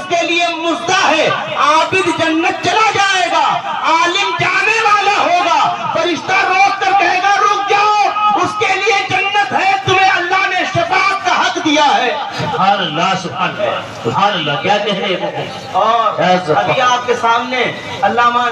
اس کے لیے مزدہ ہے، عابد جنت چلا جائے گا، عالم جانے والا ہوگا، فرشتہ روک کر کہے گا رک جاؤ، اس کے لیے جنت ہے، تمہیں اللہ نے شفاعت کا حق دیا ہے۔ سبحان اللہ سبحان اللہ سبحان اللہ، کیا کہہ رہے ہیں؟ اور ابھی آپ کے سامنے علامہ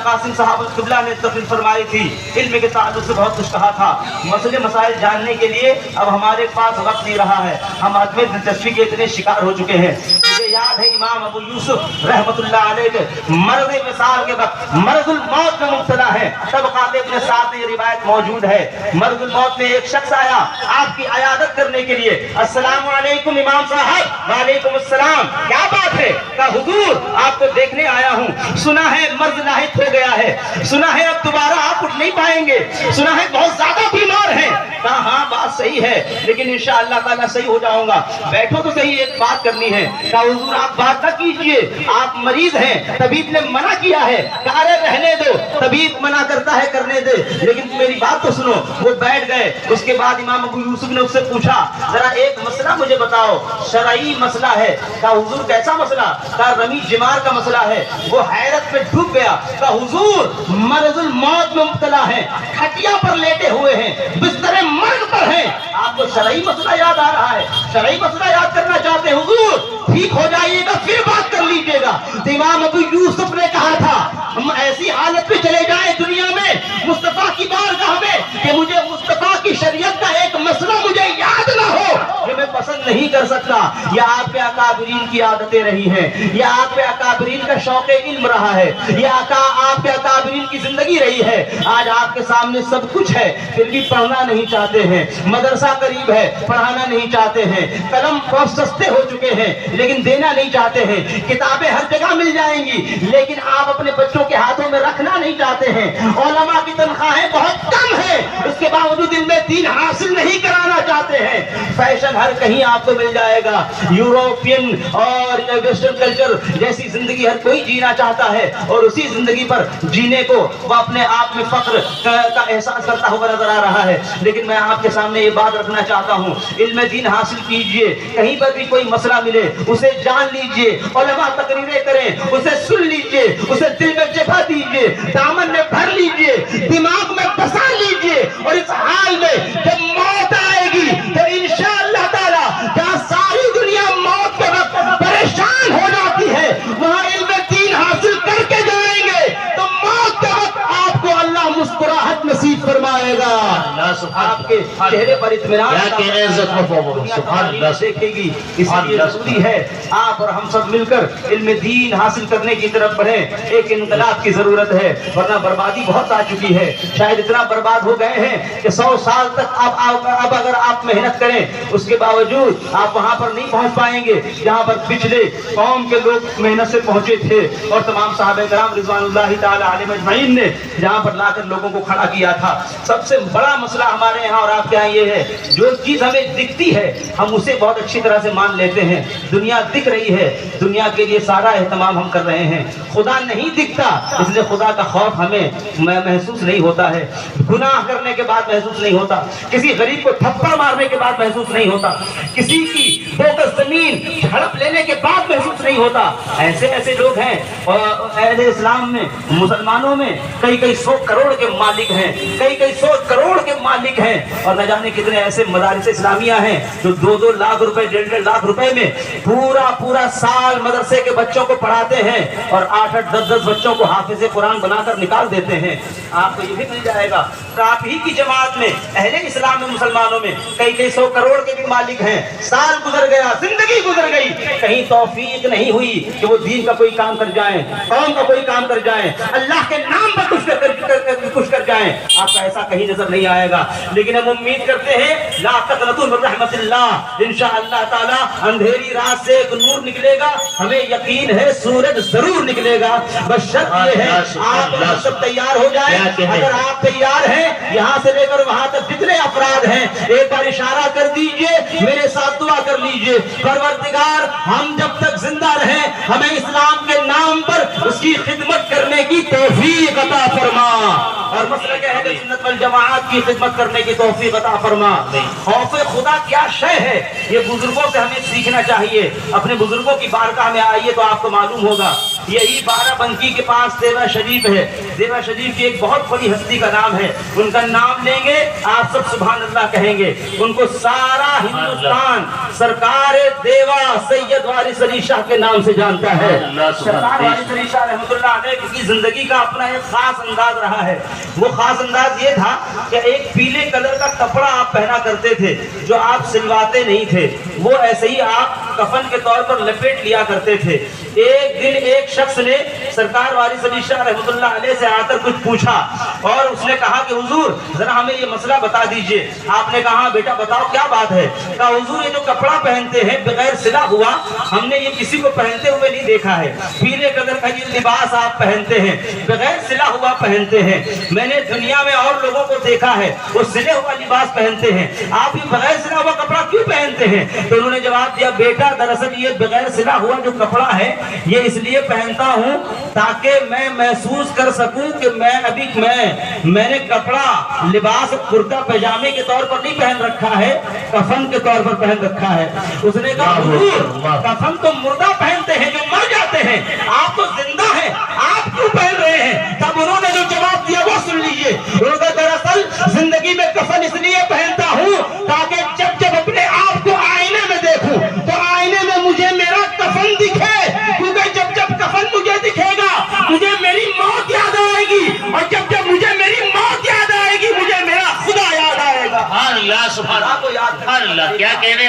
قاسم صاحب القبلہ نے تقریر فرمائی تھی، علم کے تعلق سے بہت کچھ کہا تھا، مسئلے مسائل جاننے کے لیے اب ہمارے پاس وقت نہیں رہا ہے، ہم عدم دلچسپی کے اتنے شکار ہو چکے ہیں۔ مجھے یاد ہے امام ابو یوسف رحمۃ اللہ علیہ کے مرض وصال کے وقت مرض الموت میں مبتلا ہے، طبقات ابن سعد میں یہ روایت موجود ہے، مرض الموت میں ایک شخص آیا آپ کی عیادت کرنے کے لیے، السلام علیکم امام صاحب، وعلیکم السلام، کیا بات ہے؟ کہا حضور آپ کو دیکھنے آیا ہوں، سنا ہے مرض لاحق ہو گیا ہے، سنا ہے اب دوبارہ آپ اٹھ نہیں پائیں گے، سنا ہے بہت زیادہ بیمار ہیں۔ کہا ہاں بات صحیح ہے لیکن انشاءاللہ تعالیٰ صحیح ہو جاؤں گا، بیٹھو تو صحیح، ایک بات کرنی ہے۔ کہا حضور آپ بات نہ کیجئے، آپ مریض ہیں، طبیب نے منع کیا ہے، کہا ارے رہنے دو، طبیب منع کرتا ہے کرنے دے، لیکن میری بات تو سنو۔ وہ بیٹھ گئے، اس کے بعد امام ابو یوسف نے اس سے پوچھا ذرا ایک مسئلہ مجھے بتاؤ، شرعی مسئلہ ہے۔ کہا حضور کیسا مسئلہ؟ کہا رمی جمار کا مسئلہ ہے۔ وہ حیرت میں ڈوب گیا، کہا حضور مرض الموت میں مبتلا ہیں، کھٹیا پر لیٹے ہوئے ہیں، بستر مرگ پر ہیں، آپ کو شرعی مسئلہ یاد آ رہا ہے، شرعی مسئلہ یاد کرنا چاہتے ہیں؟ حضور ٹھیک ہو جائیے گا پھر بات کر لیجیے گا۔ امام ابو یوسف نے کہا تھا ہم ایسی حالت میں چلے جائیں دنیا میں مصطفیٰ کی بارگاہ میں کہ مجھے مصطفیٰ کی شریعت کا ایک مسئلہ مجھے یاد نہ ہو جو میں پسند نہیں کر سکتا۔ یہ آپ کے اکابرین کی عادتیں رہی ہیں، یہ آپ کے اکابرین کا شوق علم رہا ہے، یہ آپ کے اکابرین کی زندگی رہی ہے۔ آج آپ کے سامنے سب کچھ ہے پھر بھی پڑھنا نہیں چاہتے ہیں، مدرسہ قریب ہے پڑھانا نہیں چاہتے ہیں، قلم بہت سستے ہو چکے ہیں لیکن دینا نہیں چاہتے ہیں، کتابیں ہر جگہ مل جائیں گی لیکن آپ اپنے بچوں کے ہاتھوں میں رکھنا نہیں چاہتے ہیں، علماء کی تنخواہیں بہت کم ہیں اس کے باوجود ان میں دین حاصل نہیں کرانا چاہتے ہیں۔ فیشن ہر کہیں آپ کو مل جائے گا، یوروپین اور ویسٹرن کلچر جیسی زندگی ہر کوئی جینا چاہتا ہے اور اسی زندگی پر جینے کو وہ اپنے آپ میں فخر کا احساس کرتا ہوا نظر آ رہا ہے۔ لیکن میں آپ کے سامنے یہ بات رکھنا چاہتا ہوں، علم دین حاصل کیجئے، کہیں پر بھی کوئی مسئلہ ملے اسے جان لیجئے، علماء تقریریں کریں اسے سن لیجئے، اسے دل میں جگہ دیجئے، دامن میں بھر لیجئے، دماغ میں بسا لیجئے، اور اس حال میں جب موت آئے گی تو انشاءاللہ تعالی جہاں ساری دنیا موت کے وقت پریشان ہو جاتی ہے وہاں علم دین حاصل کر کے جائیں گے تو موت کے وقت آپ کو اللہ مسکراہٹ نصیب فرمائے گا، آپ کے چہرے پر اطمینان دیکھے گی۔ اس لیے ضروری ہے آپ اور ہم سب مل کر علم دین حاصل کرنے کی طرف بڑھیں، ایک انقلاب کی ضرورت ہے ورنہ بربادی بہت آ چکی ہے، شاید اتنا برباد ہو گئے ہیں کہ 100 سال تک اب اگر آپ محنت کریں اس کے باوجود آپ وہاں پر نہیں پہنچ پائیں گے جہاں پر پچھلے قوم کے لوگ محنت سے پہنچے تھے اور تمام صحابہ کرام رضوان اللہ تعالی علیہم اجمعین نے جہاں پر لا کر لوگوں کو کھڑا کیا تھا۔ سب سے بڑا مسئلہ ہمارے یہاں اور آپ کے یہاں یہ ہے جو چیز ہمیں دکھتی ہے ہم اسے بہت اچھی طرح سے مان لیتے ہیں، دنیا دکھ رہی ہے، دنیا کے لیے سارا اہتمام ہم کر رہے ہیں، خدا نہیں دکھتا اس لیے خدا کا خوف ہمیں محسوس نہیں ہوتا ہے، گناہ کرنے کے بعد محسوس نہیں ہوتا، کسی غریب کو تھپڑ مارنے کے بعد محسوس نہیں ہوتا، کسی کی 2 گز زمین جھڑپ لینے کے بعد محسوس نہیں ہوتا۔ ایسے لوگ ہیں اہل اسلام میں مسلمانوں میں کئی 100 کروڑ کے مالک ہیں، کئی 100 کروڑ کے مالک ہیں اور نہ جانے کتنے ایسے مدارس اسلامیہ ہیں جو 2 لاکھ روپے 1.5 لاکھ روپے میں پورا سال مدرسے کے بچوں کو پڑھاتے ہیں اور 8 10 بچوں کو حافظ قرآن بنا کر نکال دیتے ہیں۔ آپ کو یہ بھی مل جائے گا تو آپ ہی کی جماعت میں اہل اسلام میں مسلمانوں میں کئی 100 کروڑ کے بھی مالک ہیں، سال گزر گیا، زندگی گزر گئی، کہیں توفیق نہیں ہوئی کہ وہ دین کا کوئی کام کر جائیں، قوم کا کوئی کام کر جائیں، اللہ کے نام پر کچھ کر جائیں، آپ کا ایسا کہیں نظر نہیں آئے گا۔ لیکن ہم امید کرتے ہیں لا تقنطوا من رحمت اللہ، انشاءاللہ تعالی اندھیری رات سے ایک نور نکلے گا، ہمیں یقین ہے سورج ضرور نکلے گا، بس شرط یہ ہے آپ سب تیار ہو جائیں۔ اگر آپ تیار ہیں یہاں سے لے کر وہاں تک جتنے افراد ہیں ایک بار اشارہ کر دیجئے، میرے ساتھ دعا کر لیجئے، پروردگار ہم جب تک زندہ رہیں ہمیں اسلام کے نام پر اس کی خدمت کرنے کی توفیق عطا فرما اور مسلک اہل سنت वल जमाअत की खिदमत करने की तौफीक अता फरमा। खौफ खुदा क्या शय है, ये बुजुर्गों से हमें सीखना चाहिए। अपने बुजुर्गों की बारगाह में आइए तो आपको मालूम होगा, यही बाराबंकी के पास देवा शरीफ है। देवा शरीफ की एक बहुत बड़ी हस्ती का नाम है, उनका नाम लेंगे आप सब सुभान अल्लाह कहेंगे। उनको सारा हिंदुस्तान सरकार देवा सैयद वारिस अली शाह के नाम से जानता है। सरकार वारिस अली शाह रहमतुल्लाह अलैह की जिंदगी का अपना एक खास अंदाज रहा है। वो खास अंदाज ये था कि एक पीले कलर का कपड़ा आप पहना करते थे जो आप सिलवाते नहीं थे, वो ऐसे ही आप कफन के तौर पर लपेट लिया करते थे। एक दिन एक शख्स ने सरकार वारिस अली शाह रहमतुल्लाह अलैह से आकर कुछ पूछा और उसने कहा कि हुजूर जरा हमें ये मसला बता दीजिए। आपने कहा बेटा बताओ क्या बात है। कहा हुजूर ये जो कपड़ा पहनते हैं बगैर सिला हुआ, हमने ये किसी को पहनते हुए नहीं देखा है। पीले कलर का ये लिबास आप पहनते हैं, बगैर सिला हुआ पहनते हैं। मैंने दुनिया में और लोगों को देखा है वो सिले हुआ लिबास पहनते हैं, आप ये बगैर सिला हुआ कपड़ा क्यों पहनते हैं। तो उन्होंने जवाब दिया बेटा दरअसल ये बगैर सिला हुआ जो कपड़ा है ये इसलिए पहनता हूँ ताकि मैं महसूस कर सकूं कि मैंने कपड़ा लिबास कुर्ता पैजामे के तौर पर नहीं पहन रखा है, कफन के तौर पर पहन रखा है। उसने कहा हुजूर कफन तो मुर्दा पहनते हैं जो मर जाते हैं, आप तो जिंदा हैं, आप क्यों पहन रहे हैं। तब उन्होंने जो जवाब दिया वो सुन लीजिए। उन्होंने दरअसल जिंदगी में कफन इसलिए पहनता हूँ ताकि जब जब अपने आप को आईने में देखूं तो आईने में मुझे मेरा कफन दिखे, क्योंकि जब जब कफन मुझे दिखेगा मुझे मेरी मौत याद आएगी और जब जब मुझे मेरी मौत याद आएगी मुझे मेरा खुदा याद आएगा। अल्लाह सुभान को याद अल्लाह क्या कहने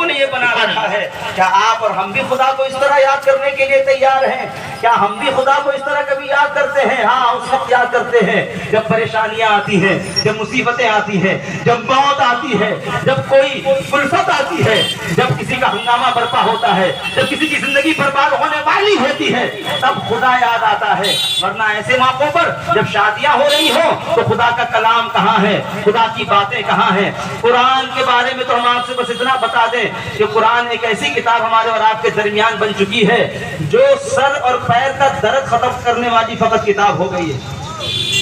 ने ये बना रखा है। क्या आप और हम भी खुदा को इस तरह याद करने के लिए तैयार हैं? क्या हम भी खुदा को इस तरह कभी याद करते हैं? हाँ उस वक्त याद करते हैं जब परेशानियां आती हैं, जब मुसीबतें आती हैं, जब मौत आती है, जब कोई उल्फत आती है, जब किसी का हंगामा बर्पा होता है, जब किसी की जिंदगी बर्बाद होने वाली होती है, तब खुदा याद आता है। वरना ऐसे मौकों पर जब शादियां हो रही हो तो खुदा का कलाम कहाँ है, खुदा की बातें कहाँ हैं। कुरान के बारे में तो हम आपसे बस इतना बता दें कि कुरान एक ऐसी किताब हमारे और आपके दरमियान बन चुकी है जो सर और पैर का दर्द खत्म करने वाली फकत किताब हो गई है।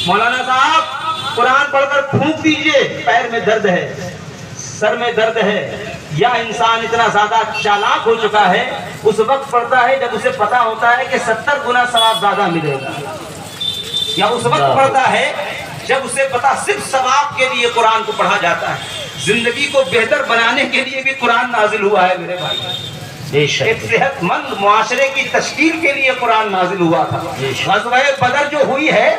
मौलाना साहब कुरान पढ़कर फूंक दीजिए पैर में दर्द है, सर में दर्द है, या इंसान इतना ज्यादा चालाक हो चुका है उस वक्त पढ़ता है जब उसे पता होता है कि 70 गुना सवाब ज्यादा मिलेगा, या उस वक्त पढ़ता है जब उसे पता सिर्फ सवाब के लिए कुरान को पढ़ा जाता है। जिंदगी को बेहतर बनाने के लिए भी कुरान नाजिल हुआ है मेरे भाई। एक सेहतमंद मुआशरे की तश्कील के लिए कुरान नाजिल हुआ था। ग़ज़वा बदर जो हुई है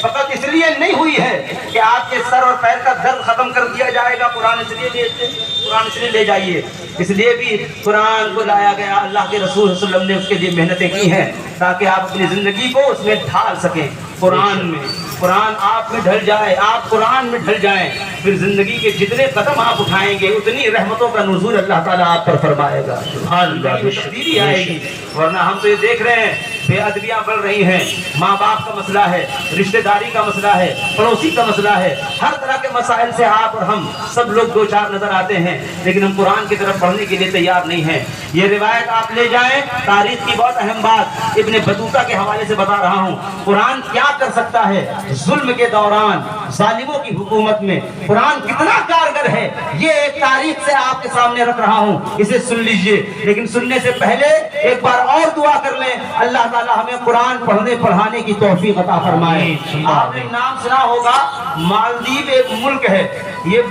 फकत इसलिए नहीं हुई है कि आपके सर और पैर का दर्द खत्म कर दिया जाएगा, कुरान इसलिए ले जाइए, इसलिए भी कुरान को लाया गया। अल्लाह के रसूल सल्लल्लाहु अलैहि वसल्लम ने उसके लिए मेहनतें की हैं ताकि आप अपनी जिंदगी को उसमें ढाल सकें। कुरान आप में ढल जाए, आप कुरान में ढल जाएं, फिर जिंदगी के जितने कदम आप उठाएंगे उतनी रहमतों का नुज़ूल अल्लाह ताला आप पर फरमाएगा, तब्दीली आएगी। वरना हम तो ये देख रहे हैं बेअदबियां बढ़ रही हैं, माँ बाप का मसला है, रिश्तेदारी का मसला है, पड़ोसी का मसला है, हर तरह के मसाइल से आप और हम सब लोग दो चार नजर आते हैं, लेकिन हम कुरान की तरफ पढ़ने के लिए तैयार नहीं हैं। ये रिवायत आप ले जाएं, तारीख की बहुत अहम बात इब्ने बतूता के हवाले से बता रहा हूँ। कुरान क्या कर सकता है जुल्म के दौरान, जालिमों की हुकूमत में कुरान कितना कारगर है, ये एक तारीख से आपके सामने रख रहा हूँ, इसे सुन लीजिए। लेकिन सुनने से पहले एक बार और दुआ कर लें, अल्लाह ताला हमें कुरान पढ़ने पढ़ाने की तौफीक अता फरमाए। आपने नाम सुना होगा, मालदीव एक मुल्क है, ये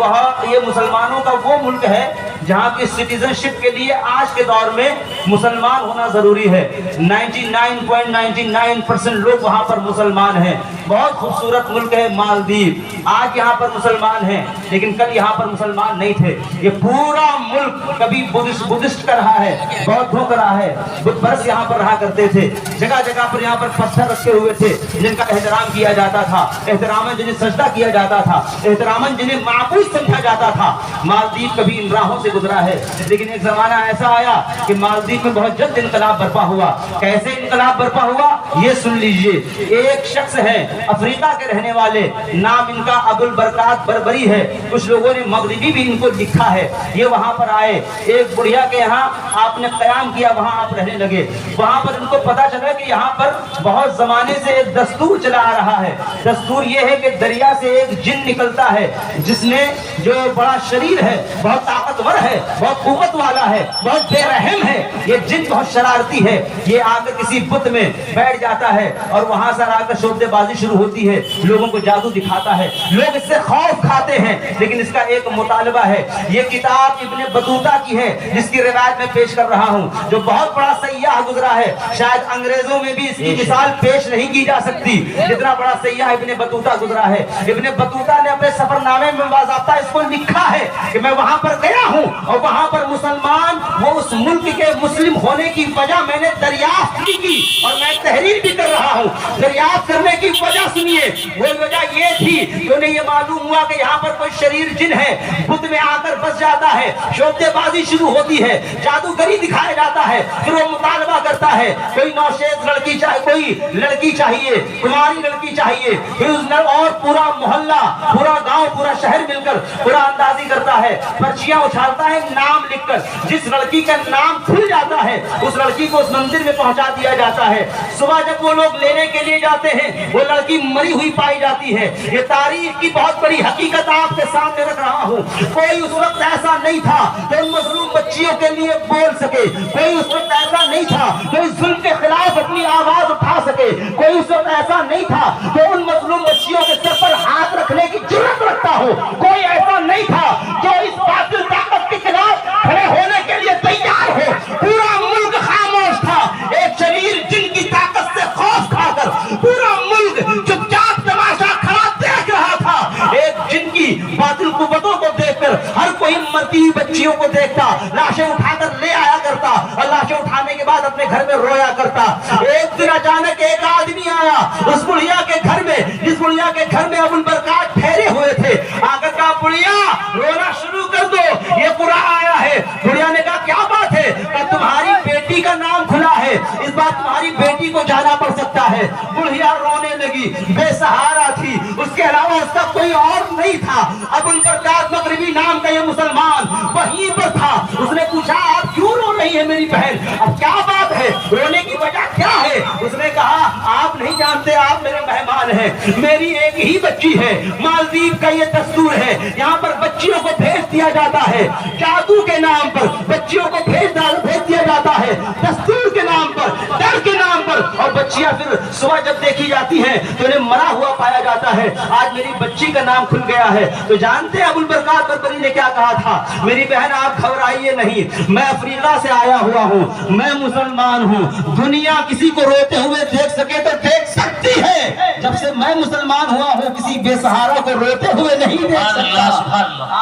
मुसलमानों का वो मुल्क है जहाँ की सिटीजनशिप के लिए आज के दौर में मुसलमान होना जरूरी है। 99.99% लोग वहाँ पर मुसलमान हैं। बहुत खूबसूरत मुल्क है मालदीव। आज यहाँ पर मुसलमान हैं लेकिन कल यहाँ पर मुसलमान नहीं थे। ये पूरा मुल्क कभी बुद्धिस्ट का रहा है, बौद्धों का रहा है, बुद्ध परस्त यहाँ पर रहा करते थे। जगह जगह पर यहाँ पर पत्थर रखे हुए थे जिनका एहतराम किया जाता था, एहतरामन जिन्हें सजदा किया जाता था, एहतरामन जिन्हें माबूद समझा जाता था। मालदीव कभी इन राहों से गुजरा है, लेकिन एक जमाना ऐसा आया कि मालदीव मस्जिद में बहुत जल्द इनकलाब बर्पा हुआ। कैसे इनकलाब बर्पा हुआ ये सुन लीजिए। एक शख्स है अफ्रीका के रहने वाले, नाम इनका अबुल बरकात बरबरी है। कुछ लोगों ने मगरिबी भी इनको लिखा है। ये वहां पर आए, एक बुढ़िया के यहाँ आपने कयाम किया, वहां आप रहने लगे। वहां पर इनको पता चला कि यहाँ पर बहुत जमाने से एक दस्तूर चला आ रहा है। दस्तूर ये है कि दरिया से एक जिन निकलता है जिसने जो बड़ा शरीर है, बहुत ताकतवर है, बहुत कुव्वत वाला है, बहुत बेरहम है। ये जिन बहुत शरारती है। ये आकर किसी बुत में बैठ जाता है और वहां से आकर शोबेबाजी शुरू होती है, लोगों को जादू दिखाता है, लोग इससे खौफ खाते हैं। लेकिन इसका एक मुतालबा है। ये किताब इब्ने बतूता की है जिसकी रिवायत में पेश कर रहा हूँ, जो बहुत बड़ा सयाह गुजरा है। शायद अंग्रेजों में भी इसकी मिसाल पेश नहीं की जा सकती जितना बड़ा सयाह इब्ने बतूता गुजरा है। इब्ने बतूता ने अपने सफरनामे में बाज़ाब्ता इसको लिखा है कि मैं वहां पर गया हूं और वहां पर मुसलमान, वो उस मुल्क के मुस्लिम होने की वजह मैंने दरियाफ्त की और मैं तहरीर भी कर रहा हूं। दरियाफ्त करने की वजह सुनिए, वो वजह ये थी कि उन्हें ये मालूम हुआ कि यहाँ पर कोई शरीर जिन है, बुत में आकर बस जाता है, शोबेबाजी शुरू होती है, जादूगरी दिखाया जाता है। फिर वो मुतालबा करता है, कोई नौशेज लड़की चाहिए, कोई लड़की चाहिए, कुमारी लड़की चाहिए। फिर उस और पूरा मोहल्ला, पूरा गांव, पूरा शहर मिलकर पूरा अंदाजी करता है, पर्चियां उछालता है नाम लिखकर। जिस लड़की का नाम खुल जाता है उस लड़की को उस मंदिर में पहुंचा दिया जाता है। सुबह जब वो लोग लेने के लिए जाते हैं वो लड़की मरी हुई पाई जाती है। ये तारीख की बहुत बड़ी हकीकत आपके सामने रख रहा हूँ। कोई उस वक्त ऐसा नहीं था तो उन मजलूम बच्चियों के लिए बोल सके, कोई उस वक्त ऐसा नहीं था तो इस जुल्म के खिलाफ अपनी आवाज उठा सके, कोई उस वक्त ऐसा नहीं था तो उन मजलूम बच्चियों के सर पर हाथ रखने की जुर्रत रखता हो, कोई ऐसा नहीं था जो इस बातिल ताकत के खिलाफ खड़े होने के लिए तैयार हो। पूरा मुल्क खामोश था। एक शरीर जिनकी ताकत से खौफ खाकर पूरा मुल्क चुपचाप तमाशा खड़ा देख रहा था। एक जिनकी बातिल कुव्वतों को देखकर हर कोई मरती हुई बच्चियों को देखता, लाशें उठाकर ले आया करता और लाशें उठाने के बाद अपने घर में रोया करता। एक दिन अचानक एक आदमी आया उस बुढ़िया के घर में, जिस बुढ़िया के घर में अबुल बरकात ठहरे हुए थे। आकर कहा, बुढ़िया रोना शुरू कर दो, ये बुरा आया है। बुढ़िया ने कहा, क्या बात है? कहा, तुम्हारी बेटी का नाम खुला है, इस बार तुम्हारी बेटी को जाना पड़ सकता है। बुढ़िया रोने लगी, बेसहारा थी, उसके अलावा उसका कोई और नहीं था। अबुल बरकात मगरिबी नाम का ये मुसलमान वहीं पर था। उसने पूछा, आप क्यों रो रही है मेरी बहन? अब क्या बात है, रोने की वजह क्या है? उसने कहा, आप नहीं जानते, आप मेरे मेहमान हैं, मेरी एक ही बच्ची है। मालदीव का ये दस्तूर है, यहाँ पर बच्चियों को भेज दिया जाता है, जादू के नाम पर बच्चियों को भेज दिया जाता है, दस्तूर के नाम पर, डर के नाम पर। और बच्चियां फिर सुबह जब देखी जाती हैं तो उन्हें मरा हुआ पाया जाता है। आज मेरी बच्ची का नाम खुल गया है। तो जानते हैं अबुल बरकात बरबरी ने क्या कहा था? मेरी बहन आप घबराइए नहीं, मैं अफ्रीका से आया हुआ हूँ, मैं मुसलमान हूँ। दुनिया किसी को रोते हुए देख सके तो देख सकती है, जब से मैं मुसलमान हुआ हूँ किसी बेसहारा को रोते हुए नहीं देख सकता।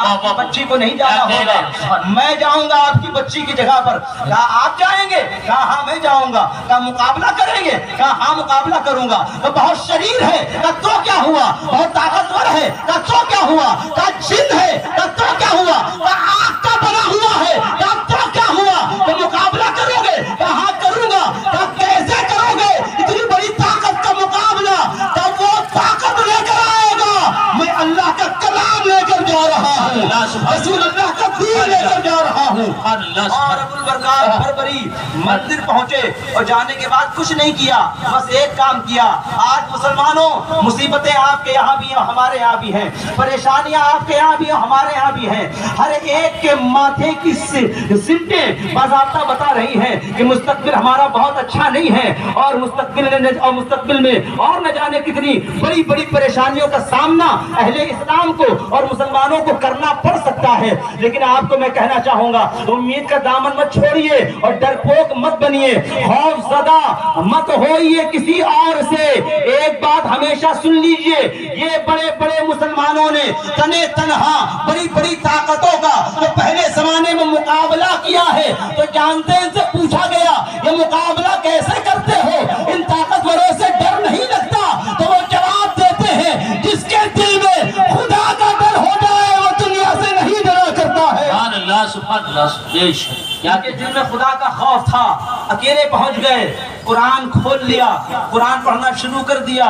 आपकी बच्ची को नहीं जाना होगा, मैं जाऊंगा आपकी बच्ची की जगह पर। कहा, आप जाएंगे? कहा, हाँ मैं जाऊंगा। कहा, मुकाबला करेंगे? कहा, हाँ मुकाबला करूंगा। तो बहुत शरीर है? कहा, तो क्या हुआ? बहुत ताकतवर है? कहा, तो क्या हुआ? कहा, जिन है? कहा, तो क्या हुआ? कहा, आग का बना हुआ है? कहा, तो क्या हुआ? तो मुकाबला करोगे? कहा, हाँ करूंगा। कहा, कैसे करोगे? इतनी बड़ी ताकत का मुकाबला? कहा, वो ताकत लेकर आएगा, मैं अल्लाह का कलाम लेकर जा रहा हूँ, रसूल अल्लाह का दीन लेकर जा रहा हूँ। और अबुल बरकात बरबरी मंदिर पहुंचे और जाने के बाद कुछ नहीं किया, बस एक काम किया। आज मुसलमानों, मुसीबतें आपके यहाँ भी हैं, हमारे यहाँ भी हैं, परेशानियां आपके यहाँ भी हैं, हमारे यहाँ भी हैं। हर एक के माथे की सिमटें बाज़ाब्ता बता रही हैं कि मुस्तकबिल हमारा बहुत अच्छा नहीं है और मुस्तकबिल में और न जाने कितनी बड़ी बड़ी परेशानियों का सामना अहले इस्लाम को और मुसलमानों को करना पड़ सकता है। लेकिन आपको मैं कहना चाहूंगा, उम्मीद का दामन मत छोड़िए और डरपोक मत बनिए, खौफज़दा मत होइए किसी और से। एक बात हमेशा सुन लीजिए, ये बड़े बड़े मुसलमानों ने तने तनहा बड़ी बड़ी ताकतों का तो पहले जमाने में मुकाबला किया है। तो जानते हैं, इनसे पूछा गया, ये मुकाबला कैसे करते हो? इन ताकतवरों से डर नहीं लगता? तो वो जवाब देते हैं, जिसके दिल में खुदा का डर हो जाए वो दुनिया से नहीं डरा करता है। सुभान अल्लाह, सुभान अल्लाह। کیا ان کے دل میں خدا کا خوف تھا. اکیلے پہنچ گئے, قرآن کھول لیا, قرآن پڑھنا شروع کر دیا.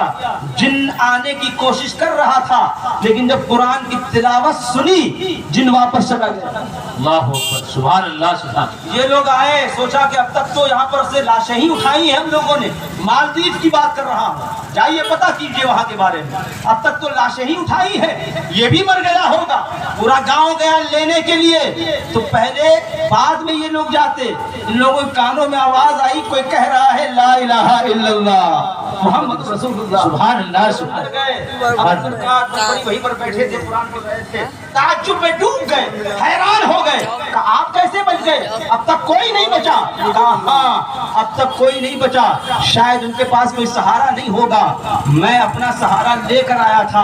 جن آنے کی کوشش کر رہا تھا, لیکن جب قرآن کی تلاوت سنی جن واپس چلا گیا. اللہ اکبر, سبحان اللہ سبحان. یہ لوگ آئے, سوچا کہ اب تک تو یہاں پر سے لاشیں ہی اٹھائی ہیں ہم لوگوں نے. مالدیو کی بات کر رہا ہوں, جائیے پتہ کیجئے وہاں کے بارے میں. اب تک تو لاشیں ہی اٹھائی ہیں, یہ بھی مر گیا ہوگا. پورا گاؤں گیا لینے کے لیے, تو پہلے بعد میں یہ لوگ جاتے. ان لوگوں کے کانوں میں آواز آئی, کوئی کہہ رہا ہے لا الہ الا اللہ محمد رسول اللہ. سبحان اللہ سبحان. مر گئے. اب سرکار بڑی وہیں پر بیٹھے تھے, قرآن پڑھ رہے تھے. تعجب میں ڈوب گئے, حیران ہو گئے. کہا آپ کیسے بچ گئے؟ اب تک کوئی نہیں بچا. کہا ہاں اب تک کوئی نہیں بچا, شاید ان کے پاس کوئی سہارا نہیں ہوگا, میں اپنا سہارا لے کر آیا تھا.